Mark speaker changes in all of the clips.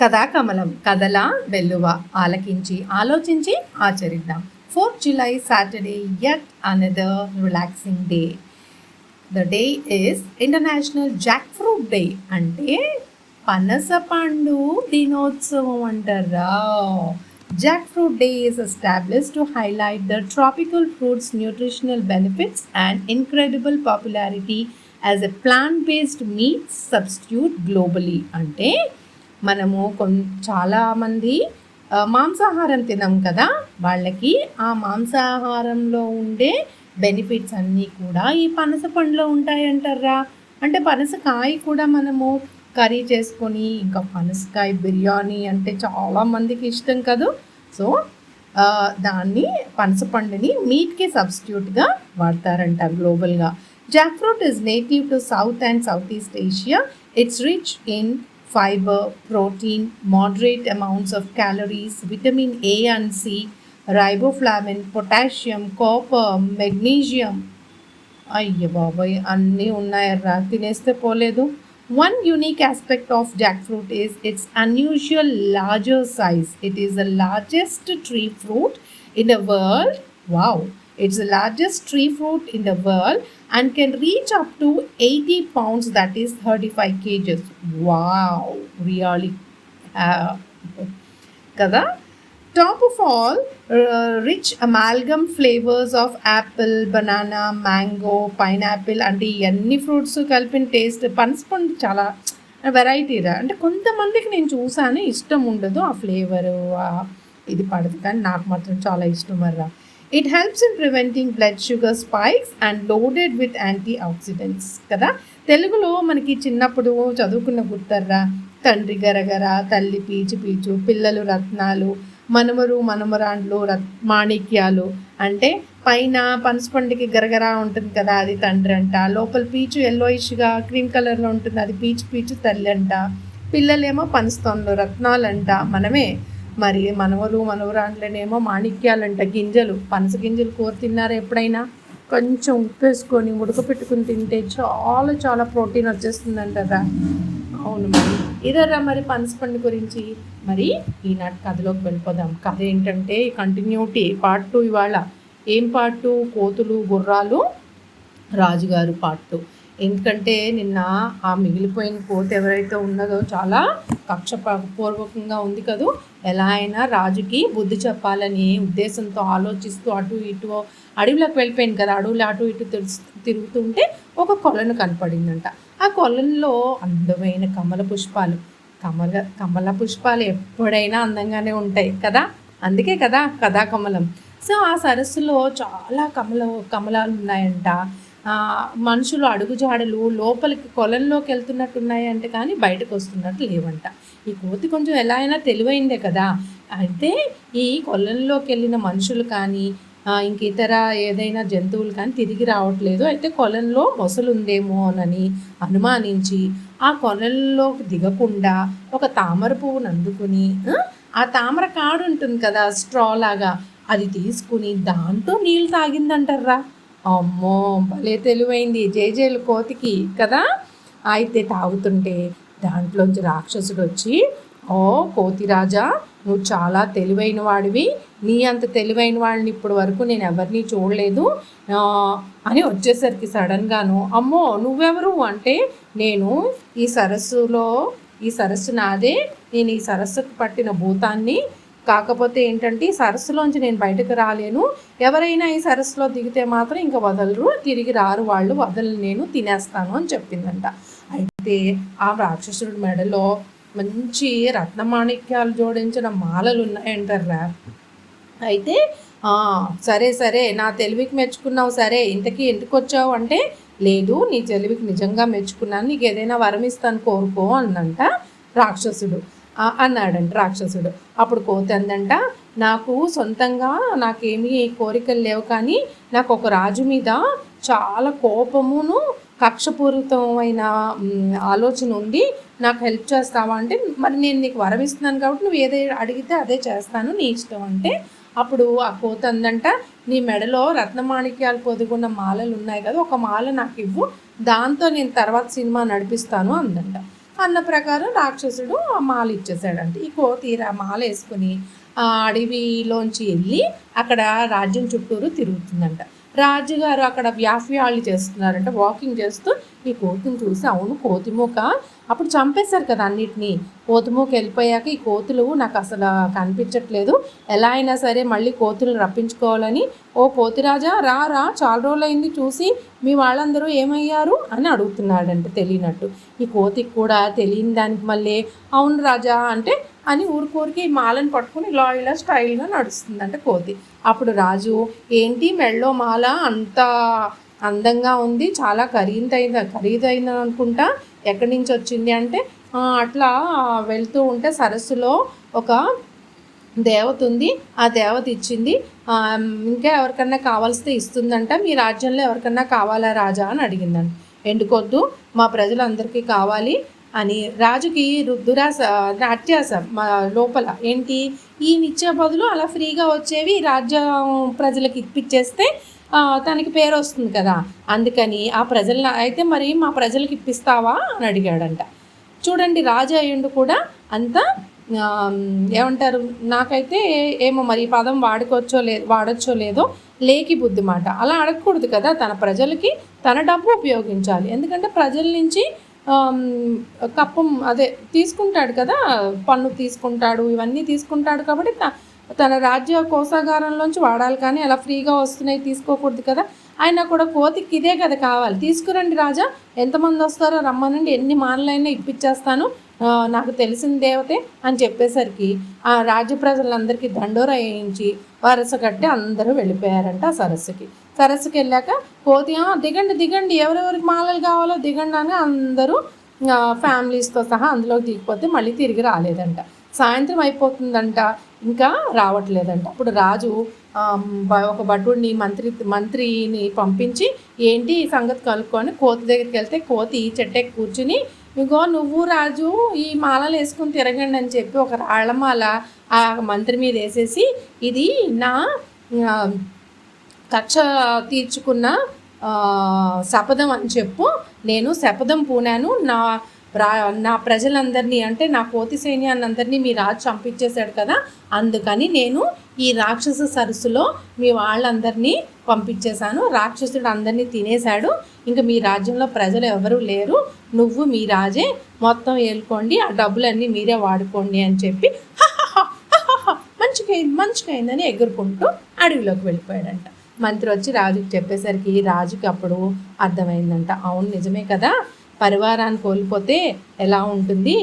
Speaker 1: కథాకమలం కథల వెల్లువ ఆలకించి ఆలోచించి ఆచరిద్దాం. 4th July Saturday, yet another relaxing day. The day is International Jackfruit Day. అంటే పనసపండు దినోత్సవం అంటారా. Jackfruit Day is established to highlight the tropical fruit's nutritional benefits and incredible popularity as a plant-based meat substitute globally. అంటే మనము చాలామంది మాంసాహారం తినాం కదా, వాళ్ళకి ఆ మాంసాహారంలో ఉండే బెనిఫిట్స్ అన్నీ కూడా ఈ పనస పండులో ఉంటాయంటారా. అంటే పనసకాయ కూడా మనము కర్రీ చేసుకొని, ఇంకా పనసకాయ బిర్యానీ అంటే చాలామందికి ఇష్టం కదా. సో దాన్ని పనస పండుని మీట్కి సబ్స్టిట్యూట్గా వాడతారంట గ్లోబల్గా. Jackfruit is native to south and south east Asia. It's rich in fiber, protein, moderate amounts of calories, vitamin A and C, riboflavin, potassium, copper, magnesium. అయ్య బాబాయ్ అన్నీ ఉన్నాయర్రా, తినేస్తే పోలేదు. One unique aspect of jackfruit is its unusual larger size. It is the largest tree fruit in the world. Wow! It's the largest tree fruit in the world and can reach up to 80 pounds, that is 35 kgs. Wow, really. Kada? Top of all, rich amalgam flavors of apple, banana, mango, pineapple అంటే ఇవన్నీ fruits కలిపిన taste. పనసపండు చాలా variety రా. అంటే కొంతమందికి నేను చూసాను ఇష్టం ఉండదు ఆ ఫ్లేవరు, ఇది పడదు, కానీ నాకు మాత్రం చాలా ఇష్టం రా. It helps in preventing blood sugar spikes and loaded with antioxidants. కదా, తెలుగులో మనకి చిన్నప్పుడు చదువుకున్న గుర్తర్రా. తండ్రి గరగర, తల్లి పీచు పీచు, పిల్లలు రత్నాలు, మనమరు మనమరాండ్లు మాణిక్యాలు. అంటే పైన పనసపండుకి గరగర ఉంటుంది కదా, అది తండ్రి అంట. లోపల పీచు ఎల్లోయిష్గా క్రీమ్ కలర్లో ఉంటుంది, అది పీచు పీచు తల్లి అంట. పిల్లలేమో పనసతోన్లు రత్నాలంట, మనమే. మరి మనవరు మనవరాండ్లనేమో మాణిక్యాలంట, గింజలు. పనస గింజలు కూర తిన్నారా ఎప్పుడైనా? కొంచెం ఉప్పు వేసుకొని ఉడకపెట్టుకుని తింటే చాలా చాలా ప్రోటీన్ వచ్చేస్తుందంటారా. అవును, మరి ఇదరా మరి పనసపండు గురించి. మరి ఈనాటి కథలోకి వెళ్ళిపోదాం. కథ ఏంటంటే కంటిన్యూటీ, పార్ట్ 2 ఇవాళ. ఏం పార్ట్ 2? కోతులు గుర్రాలు రాజుగారు పార్ట్ 2. ఎందుకంటే నిన్న ఆ మిగిలిపోయిన కోత ఎవరైతే ఉన్నదో చాలా కక్షపూర్వకంగా ఉంది కదూ. ఎలా అయినా రాజుకి బుద్ధి చెప్పాలని ఉద్దేశంతో ఆలోచిస్తూ అటు ఇటు అడవిలోకి వెళ్ళిపోయింది కదా. అడవులు అటు ఇటు తిరుగుతుంటే ఒక కొలను కనపడిందంట. ఆ కొలంలో అందమైన కమల పుష్పాలు. కమల పుష్పాలు ఎప్పుడైనా అందంగానే ఉంటాయి కదా, అందుకే కదా కథాకమలం. సో ఆ సరస్సులో చాలా కమలాలు ఉన్నాయంట. మనుషులు అడుగుజాడలు లోపలికి కొలంలోకి వెళ్తున్నట్టున్నాయంటే కానీ బయటకు వస్తున్నట్టు లేవంట. ఈ కోతి కొంచెం ఎలా అయినా తెలివైందే కదా. అయితే ఈ కొలంలోకి వెళ్ళిన మనుషులు కానీ ఇంక ఇతర ఏదైనా జంతువులు కానీ తిరిగి రావట్లేదు. అయితే కొలంలో మొసలు ఉందేమో అని అనుమానించి ఆ కొలంలోకి దిగకుండా ఒక తామర పువ్వును అందుకుని, ఆ తామర కాడు ఉంటుంది కదా స్ట్రా లాగా, అది తీసుకుని దాంతో నీళ్ళు తాగిందంటారా. అమ్మో, భలే తెలివైంది. జేజేలు కోతికి కదా. అయితే తాగుతుంటే దాంట్లోంచి రాక్షసుడు వచ్చి, ఓ కోతి రాజా, నువ్వు చాలా తెలివైన వాడివి, నీ అంత తెలివైన వాళ్ళని ఇప్పటి వరకు నేను ఎవరిని చూడలేదు అని వచ్చేసరికి సడన్గాను, అమ్మో నువ్వెవరు అంటే, నేను ఈ సరస్సు నాదే, నేను ఈ సరస్సుకు పట్టిన భూతాన్ని. కాకపోతే ఏంటంటే ఈ సరస్సులోంచి నేను బయటకు రాలేను, ఎవరైనా ఈ సరస్సులో దిగితే మాత్రం ఇంకా వదలరు, తిరిగి రారు వాళ్ళు, వదలు, నేను తినేస్తాను అని చెప్పిందంట. అయితే ఆ రాక్షసుడి మెడలో మంచి రత్నమాణిక్యాలు జోడించిన మాలలు ఉన్నాయంటారా. అయితే సరే నా తెలివికి మెచ్చుకున్నావు, సరే ఇంతకీ ఎందుకు వచ్చావు అంటే, లేదు నీ తెలివికి నిజంగా మెచ్చుకున్నాను, నీకు ఏదైనా వరం ఇస్తాను కోరుకో అన్నంట అన్నాడంట రాక్షసుడు. అప్పుడు కోతి అందంట, నాకు సొంతంగా నాకేమీ కోరికలు లేవు, కానీ నాకు ఒక రాజు మీద చాలా కోపమును కక్షపూరితమైన ఆలోచన ఉంది, నాకు హెల్ప్ చేస్తావా అంటే, మరి నేను నీకు వరం ఇస్తున్నాను కాబట్టి నువ్వు ఏదో అడిగితే అదే చేస్తాను, నీ ఇష్టం అంటే. అప్పుడు ఆ కోతి అందంట, నీ మెడలో రత్నమాణిక్యాలు పొదుగున్న మాలలు ఉన్నాయి కదా, ఒక మాల నాకు ఇవ్వు, దాంతో నేను తర్వాత సినిమా నడిపిస్తాను అందంట. అన్న ప్రకారం రాక్షసుడు ఆ మాల ఇచ్చేసాడంట. ఈ కోతి మాల వేసుకుని అడవిలోంచి వెళ్ళి అక్కడ రాజ్యం చుట్టూరు తిరుగుతుందంట. రాజుగారు అక్కడ వ్యాఫ్యాళ్ళు చేస్తున్నారంట, వాకింగ్ చేస్తూ ఈ కోతిని చూసి, అవును కోతిమూక అప్పుడు చంపేశారు కదా అన్నిటినీ, కోతిమూక వెళ్ళిపోయాక ఈ కోతులు నాకు అసలు కనిపించట్లేదు, ఎలా అయినా సరే మళ్ళీ కోతులు రప్పించుకోవాలని, ఓ కోతిరాజా రా రా చాలా రోజులైంది చూసి, మీ వాళ్ళందరూ ఏమయ్యారు అని అడుగుతున్నాడంట తెలియనట్టు. ఈ కోతికి కూడా తెలియని దానికి మళ్ళీ అవును రాజా అంటే అని ఊరికూరికి మాలను పట్టుకుని ఇలా ఇలా స్టైల్గా నడుస్తుందంట కోతి. అప్పుడు రాజు, ఏంటి మెళ్ళో మాల అంత అందంగా ఉంది, చాలా ఖరీదైన అనుకుంటా, ఎక్కడి నుంచి వచ్చింది అంటే, అట్లా వెళ్తూ ఉంటే సరస్సులో ఒక దేవత ఉంది, ఆ దేవత ఇచ్చింది, ఇంకా ఎవరికన్నా కావాల్సితే ఇస్తుందంట, మీ రాజ్యంలో ఎవరికన్నా కావాలా రాజా అని అడిగిందంట. ఎందుకొద్దు, మా ప్రజలందరికీ కావాలి అని రాజుకి అత్యాస లోపల ఏంటి, ఈ నిత్య బదులు అలా ఫ్రీగా వచ్చేవి రాజ్యం ప్రజలకు ఇప్పించేస్తే తనకి పేరు వస్తుంది కదా, అందుకని ఆ ప్రజలను అయితే మరి మా ప్రజలకు ఇప్పిస్తావా అని అడిగాడంట. చూడండి రాజు అయ్యుండు కూడా అంత ఏమంటారు, నాకైతే ఏమో మరి ఈ పదం వాడొచ్చో లేదో లేకి బుద్ధి మాట, అలా అడగకూడదు కదా, తన ప్రజలకి తన డబ్బు ఉపయోగించాలి, ఎందుకంటే ప్రజల నుంచి కప్పం అదే తీసుకుంటాడు కదా, పన్ను తీసుకుంటాడు, ఇవన్నీ తీసుకుంటాడు కాబట్టి తన రాజ్య కోశాగారంలోంచి వాడాలి, కానీ అలా ఫ్రీగా వస్తున్నాయి తీసుకోకూడదు కదా. అయినా కూడా కోతికి ఇదే కదా కావాలి, తీసుకురండి రాజా, ఎంతమంది వస్తారో రమ్మనండి, ఎన్ని మానలైనా ఇప్పించేస్తాను, నాకు తెలిసిన దేవతే అని చెప్పేసరికి ఆ రాజ్య ప్రజలందరికీ దండోర వేయించి వరస కట్టి అందరూ వెళ్ళిపోయారంట సరస్సుకి వెళ్ళాక కోతి, దిగండి ఎవరెవరికి మాలలు కావాలో దిగండి అని అందరూ ఫ్యామిలీస్తో సహా అందులోకి దిగిపోతే మళ్ళీ తిరిగి రాలేదంట. సాయంత్రం అయిపోతుందంట, ఇంకా రావట్లేదంట. అప్పుడు రాజు ఒక భటుడిని మంత్రిని పంపించి ఏంటి ఈ సంగతి కనుక్కొని కోతి దగ్గరికి వెళ్తే కోతి చెట్టెక్కి కూర్చుని, ఇగో నువ్వు రాజు ఈ మాలలు వేసుకుని తిరగండి అని చెప్పి ఒక రాళ్లమాల ఆ మంత్రి మీద వేసేసి, ఇది నా కక్ష తీర్చుకున్న శపథం అని చెప్పు, నేను శపథం పూనాను, నా ప్రజలందరినీ అంటే నా కోతి సైన్యాన్ని అందరినీ మీ రాజు చంపించేశాడు కదా, అందుకని నేను ఈ రాక్షస సరస్సులో మీ వాళ్ళందరినీ పంపించేశాను, రాక్షసుడు అందరినీ తినేశాడు, ఇంకా మీ రాజ్యంలో ప్రజలు ఎవరూ లేరు, నువ్వు మీ రాజే మొత్తం ఏలుకోండి, ఆ డబ్బులన్నీ మీరే వాడుకోండి అని చెప్పి మంచికైందని ఎగురుకుంటూ అడవిలోకి వెళ్ళిపోయాడంట. మంత్రి వచ్చి రాజుకి చెప్పేసరికి రాజుకి అప్పుడు అర్థమైందంట, అవును నిజమే కదా, పరివారాన్ని కోల్పోతే ఎలా ఉంటుంది,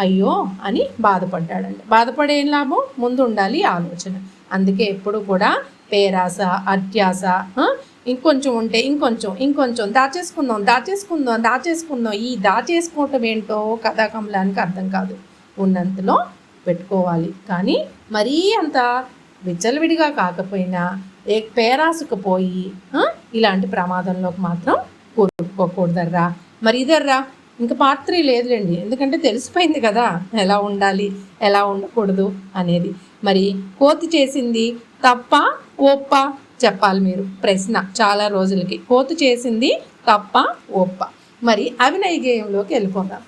Speaker 1: అయ్యో అని బాధపడ్డాడంట. బాధపడేం లాభం, ముందు ఉండాలి ఆలోచన. అందుకే ఎప్పుడు కూడా పేరాస అత్యాస, ఇంకొంచెం ఉంటే ఇంకొంచెం దాచేసుకుందాం ఈ దాచేసుకోవటం ఏంటో కథాకమలానికి అర్థం కాదు, ఉన్నంతలో పెట్టుకోవాలి, కానీ మరీ అంత విచ్చలవిడిగా కాకపోయినా పేరాసుకు పోయి ఇలాంటి ప్రమాదంలోకి మాత్రం కూరుకుపోకూడదర్రా. మరి ఇదర్రా ఇంకా పార్ట్ 3 లేదులేండి, ఎందుకంటే తెలిసిపోయింది కదా ఎలా ఉండాలి ఎలా ఉండకూడదు అనేది. మరి కోతి చేసింది తప్ప ఒప్ప చెప్పాలి మీరు, ప్రశ్న చాలా రోజులకి. కోతి చేసింది తప్ప ఒప్ప. మరి అభినయ గేయంలోకి వెళ్ళిపోదాం.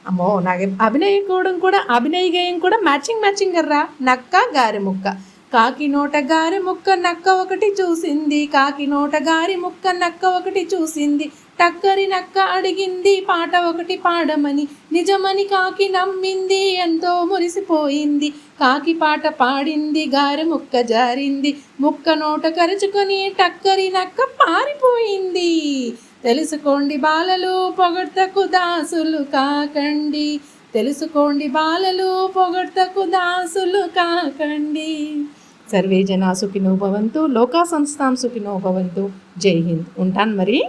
Speaker 1: అమ్మో నాకు అభినయ గేయం కూడా మ్యాచింగ్ కర్రా. నక్క గారి ముక్క, కాకి నోట గారి ముక్క నక్క ఒకటి చూసింది, కాకి నోట గారి ముక్క నక్క ఒకటి చూసింది, టక్కరి నక్క అడిగింది పాట ఒకటి పాడమని, నిజమని కాకి నమ్మింది ఎంతో మురిసిపోయింది, కాకి పాట పాడింది గారి ముక్క జారింది, ముక్క నోట కరుచుకొని టక్కరి నక్క పారిపోయింది. తెలుసుకోండి బాలలు పొగడ్తకు దాసులు కాకండి, తెలుసుకోండి బాలలు పొగడ్తకు దాసులు కాకండి. సర్వే జనా సుఖినో భవంతు, లోకా సంస్థాం సుఖినో భవంతు. జై హింద్. ఉంటాను మరి.